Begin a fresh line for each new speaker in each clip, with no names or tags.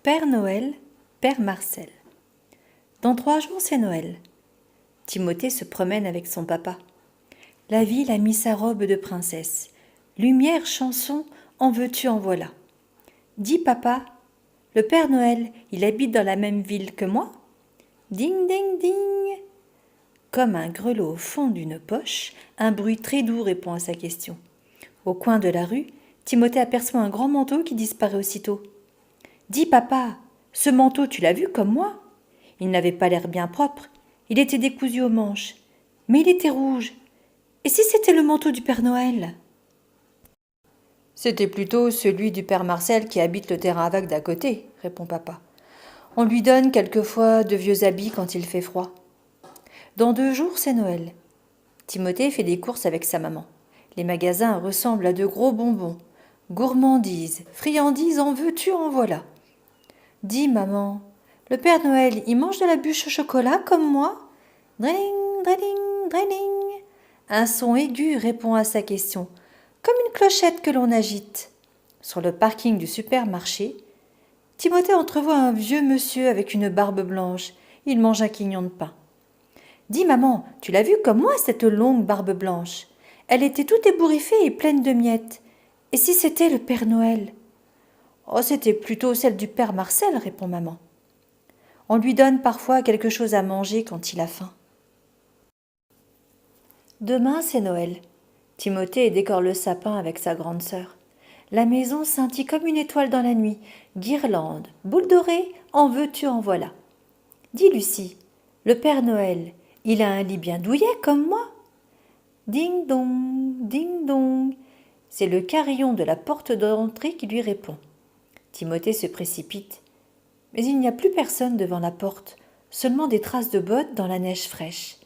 Père Noël, Père Marcel. Dans 3 jours, c'est Noël. Timothée se promène avec son papa. La ville a mis sa robe de princesse. Lumière, chanson, en veux-tu, en voilà. Dis papa, le Père Noël, il habite dans la même ville que moi? Ding, ding, ding. Comme un grelot au fond d'une poche, un bruit très doux répond à sa question. Au coin de la rue, Timothée aperçoit un grand manteau qui disparaît aussitôt. Dis papa, ce manteau tu l'as vu comme moi? Il n'avait pas l'air bien propre, il était décousu aux manches, mais il était rouge. Et si c'était le manteau du Père Noël? C'était plutôt celui du Père Marcel qui habite le terrain vague d'à côté, répond papa. On lui donne quelquefois de vieux habits quand il fait froid. Dans 2 jours, c'est Noël. Timothée fait des courses avec sa maman. Les magasins ressemblent à de gros bonbons. Gourmandises, friandises, en veux-tu, en voilà. Dis, maman, le Père Noël, il mange de la bûche au chocolat comme moi? Dring, dring, dring. Un son aigu répond à sa question, comme une clochette que l'on agite. Sur le parking du supermarché, Timothée entrevoit un vieux monsieur avec une barbe blanche. Il mange un quignon de pain. Dis, maman, tu l'as vu comme moi, cette longue barbe blanche? Elle était toute ébouriffée et pleine de miettes. Et si c'était le Père Noël? Oh, c'était plutôt celle du Père Marcel, répond maman. On lui donne parfois quelque chose à manger quand il a faim. Demain, c'est Noël. Timothée décore le sapin avec sa grande sœur. La maison scintille comme une étoile dans la nuit. Guirlande, boule dorée, en veux-tu, en voilà. Dis, Lucie, le Père Noël, il a un lit bien douillet comme moi? Ding dong, ding dong. C'est le carillon de la porte d'entrée qui lui répond. Timothée se précipite. Mais il n'y a plus personne devant la porte, seulement des traces de bottes dans la neige fraîche.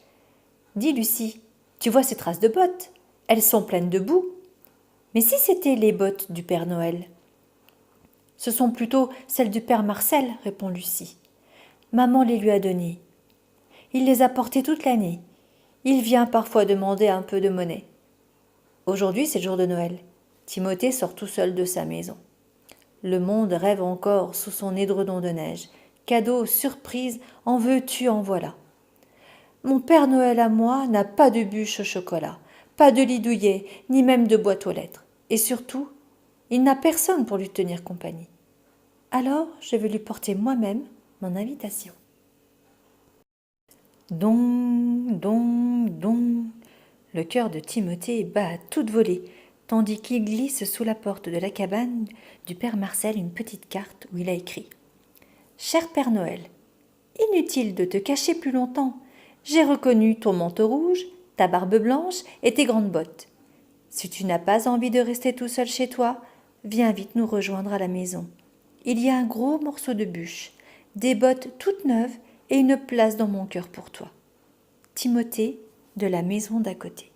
Dis, Lucie, tu vois ces traces de bottes? Elles sont pleines de boue. Mais si c'étaient les bottes du Père Noël? Ce sont plutôt celles du Père Marcel, répond Lucie. Maman les lui a données. Il les a portées toute l'année. Il vient parfois demander un peu de monnaie. Aujourd'hui, c'est le jour de Noël. Timothée sort tout seul de sa maison. Le monde rêve encore sous son édredon de neige. Cadeau, surprise, en veux-tu, en voilà. Mon Père Noël à moi n'a pas de bûche au chocolat, pas de lit douillet, ni même de boîte aux lettres. Et surtout, il n'a personne pour lui tenir compagnie. Alors, je vais lui porter moi-même mon invitation. Dong, dong, dong. Le cœur de Timothée bat à toute volée, tandis qu'il glisse sous la porte de la cabane du Père Marcel une petite carte où il a écrit « Cher Père Noël, inutile de te cacher plus longtemps. J'ai reconnu ton manteau rouge, ta barbe blanche et tes grandes bottes. Si tu n'as pas envie de rester tout seul chez toi, viens vite nous rejoindre à la maison. Il y a un gros morceau de bûche, des bottes toutes neuves et une place dans mon cœur pour toi. Timothée de la maison d'à côté.